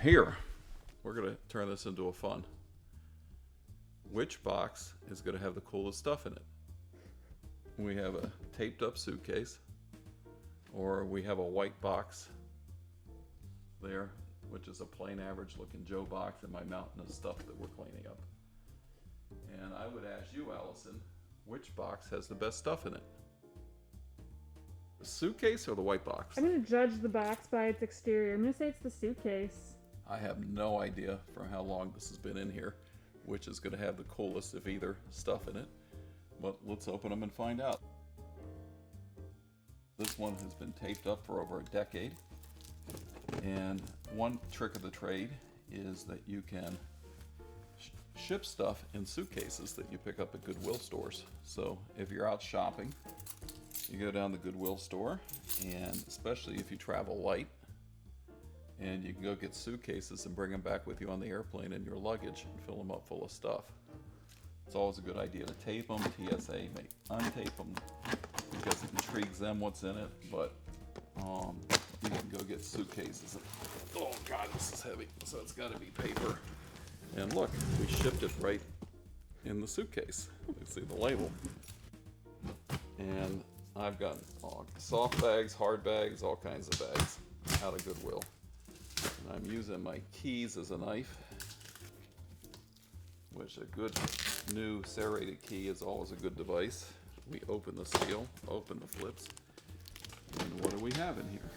Here, we're going to turn this into a fun. Which box is going to have the coolest stuff in it? We have a taped up suitcase, or we have a white box there, which is a plain average looking Joe box, and my mountain of stuff that we're cleaning up. And I would ask you, Allison, which box has the best stuff in it? The suitcase or the white box? I'm going to judge the box by its exterior. I'm going to say it's the suitcase. I have no idea from how long this has been in here, which is going to have the coolest of either stuff in it. But let's open them and find out. This one has been taped up for over a decade. And one trick of the trade is that you can ship stuff in suitcases that you pick up at Goodwill stores. So if you're out shopping, you go down the Goodwill store, and especially if you travel light, and you can go get suitcases and bring them back with you on the airplane in your luggage and fill them up full of stuff. It's always a good idea to tape them. TSA may untape them because it intrigues them what's in it, but you can go get suitcases. Oh God, this is heavy, so it's got to be paper. And look, we shipped it right in the suitcase. You can see the label. And I've got soft bags, hard bags, all kinds of bags out of Goodwill. And I'm using my keys as a knife, which a good new serrated key is always a good device. We open the seal, open the flips, and what do we have in here?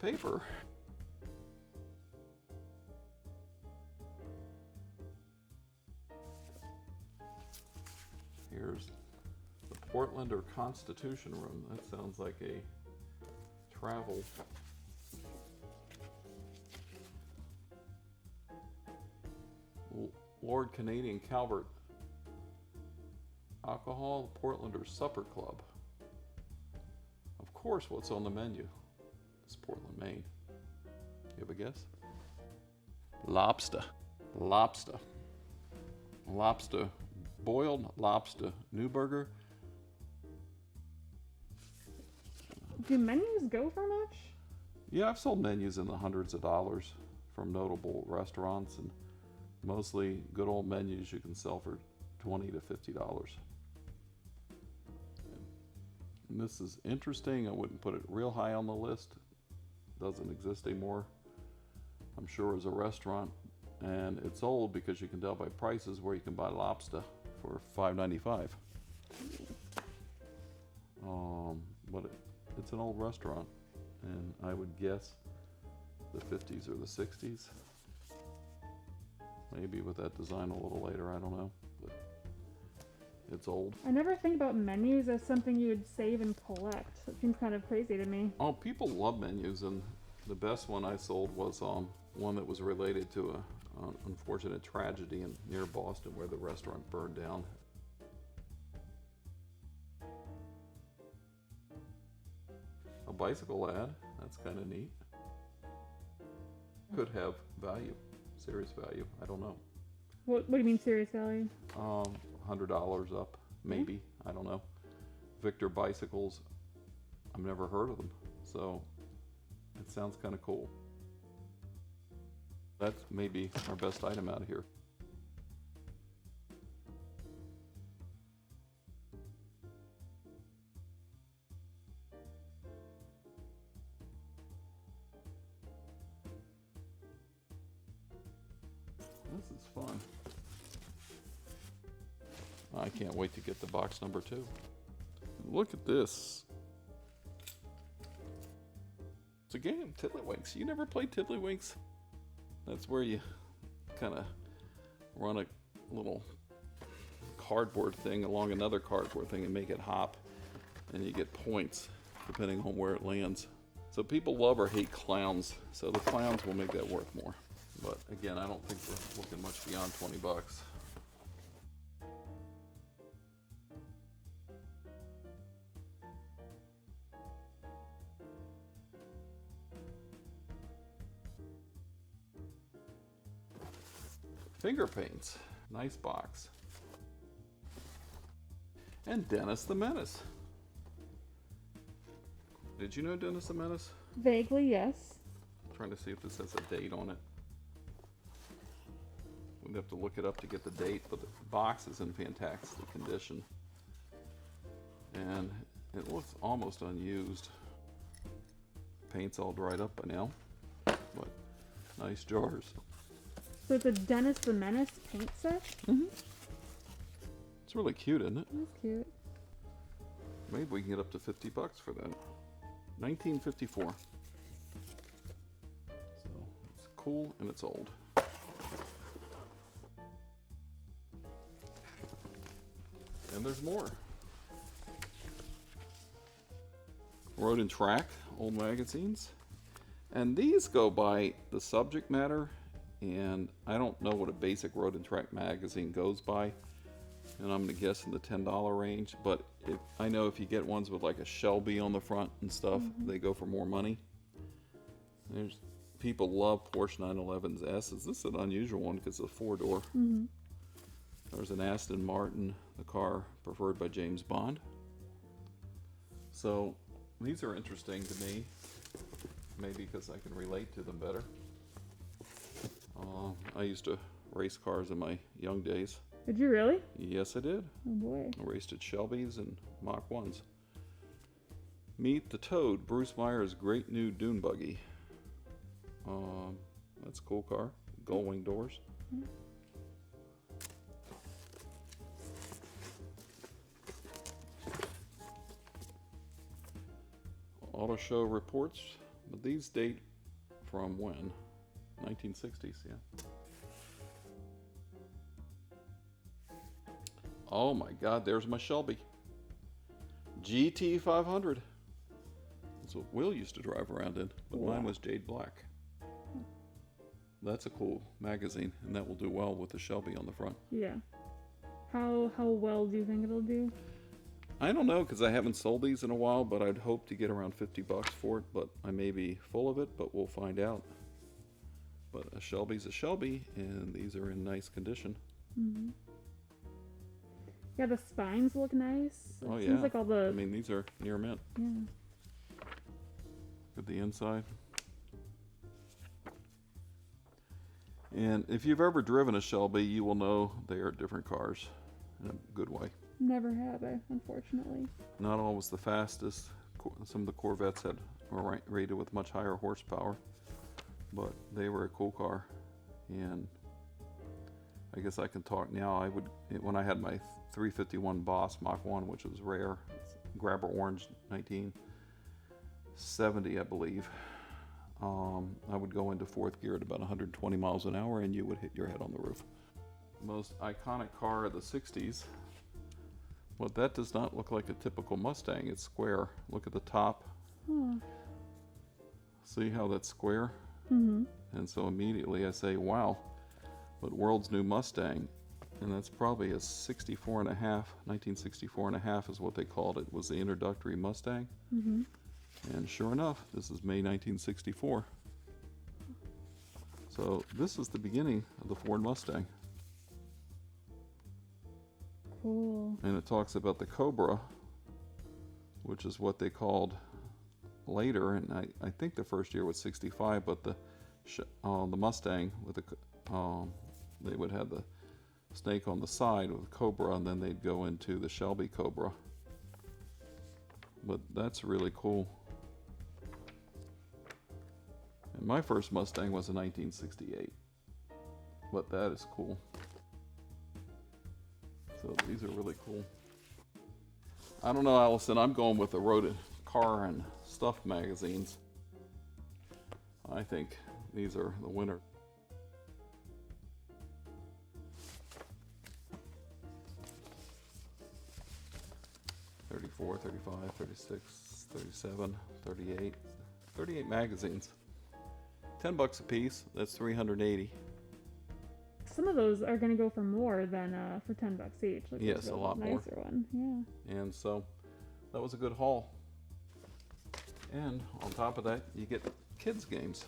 Paper. Here's the Portland or Constitution Room. That sounds like a travel. Lord Canadian Calvert Alcohol Portlander Supper Club. Of course, what's on the menu? It's Portland, Maine. You have a guess? Lobster. Lobster. Lobster. Boiled lobster Newburger. Do menus go for much? Yeah, I've sold menus in the hundreds of dollars from notable restaurants, and mostly good old menus you can sell for $20 to $50. And this is interesting. I wouldn't put it real high on the list. Doesn't exist anymore. I'm sure as a restaurant, and it's old because you can tell by prices where you can buy lobster for $5.95. But it's an old restaurant, and I would guess the 50s or the 60s. Maybe with that design a little later, I don't know, but it's old. I never think about menus as something you would save and collect. It seems kind of crazy to me. Oh, people love menus, and the best one I sold was one that was related to an unfortunate tragedy near Boston where the restaurant burned down. A bicycle ad, that's kind of neat. Could have value, serious value, I don't know. What do you mean serious value? $100 up, maybe, I don't know. Victor bicycles, I've never heard of them, so it sounds kind of cool. That's maybe our best item out of here. This is fun. I can't wait to get the box number 2. Look at this. It's a game, Tiddlywinks. You never played Tiddlywinks? That's where you kind of run a little cardboard thing along another cardboard thing and make it hop, and you get points depending on where it lands. So people love or hate clowns, so the clowns will make that worth more. But again, I don't think we're looking much beyond 20 bucks. Finger paints, nice box. And Dennis the Menace. Did you know Dennis the Menace? Vaguely, yes. I'm trying to see if this has a date on it. We'd have to look it up to get the date, but the box is in fantastic condition. And it looks almost unused. Paint's all dried up by now, but nice jars. So it's a Dennis the Menace paint set? Mm-hmm. It's really cute, isn't it? That's cute. Maybe we can get up to $50 for that. 1954. So it's cool and it's old. And there's more. Road and Track, old magazines. And these go by the subject matter, and I don't know what a basic Road and Track magazine goes by. And I'm gonna guess in the $10 range, but I know if you get ones with like a Shelby on the front and stuff, they go for more money. People love Porsche 911s S's. This is an unusual one because it's a 4-door. There's an Aston Martin, the car preferred by James Bond. So these are interesting to me, maybe because I can relate to them better. I used to race cars in my young days. Did you really? Yes, I did. Oh boy. I raced at Shelby's and Mach 1s. Meet the Toad, Bruce Meyer's great new dune buggy. That's a cool car. Gull wing doors. Auto show reports, but these date from when? 1960s, yeah. Oh my God, there's my Shelby. GT 500. That's what Will used to drive around in, but mine was jade black. That's a cool magazine, and that will do well with the Shelby on the front. Yeah. How well do you think it'll do? I don't know, because I haven't sold these in a while, but I'd hope to get around $50 for it, but I may be full of it, but we'll find out. But a Shelby's a Shelby, and these are in nice condition. Yeah, the spines look nice. Oh It yeah. seems like all the... I mean, these are near mint. Yeah. Look at the inside. And if you've ever driven a Shelby, you will know they are different cars in a good way. Never have I, unfortunately. Not always the fastest. Some of the Corvettes were rated with much higher horsepower, but they were a cool car. And I guess I can talk now. When I had my 351 Boss Mach 1, which was rare, grabber orange, 1970, I believe. I would go into fourth gear at about 120 miles an hour, and you would hit your head on the roof. Most iconic car of the 60s. Well, that does not look like a typical Mustang. It's square. Look at the top. See how that's square? And so immediately I say, wow, but world's new Mustang. And that's probably a 64 and a half, 1964 and a half is what they called it, was the introductory Mustang. And sure enough, this is May 1964. So this is the beginning of the Ford Mustang. Cool. And it talks about the Cobra, which is what they called later, and I think the first year was 65, but the Mustang with they would have the snake on the side with the Cobra, and then they'd go into the Shelby Cobra. But that's really cool. And my first Mustang was a 1968, but that is cool. So these are really cool. I don't know, Allison, I'm going with the Road Car and Stuff magazines. I think these are the winner. $34, $35, $36, $37, $38. 38 magazines. $10 a piece, that's $380. Some of those are going to go for more than for $10 each. Like yes, a lot more. Nicer one, yeah. And so that was a good haul. And on top of that, you get kids games.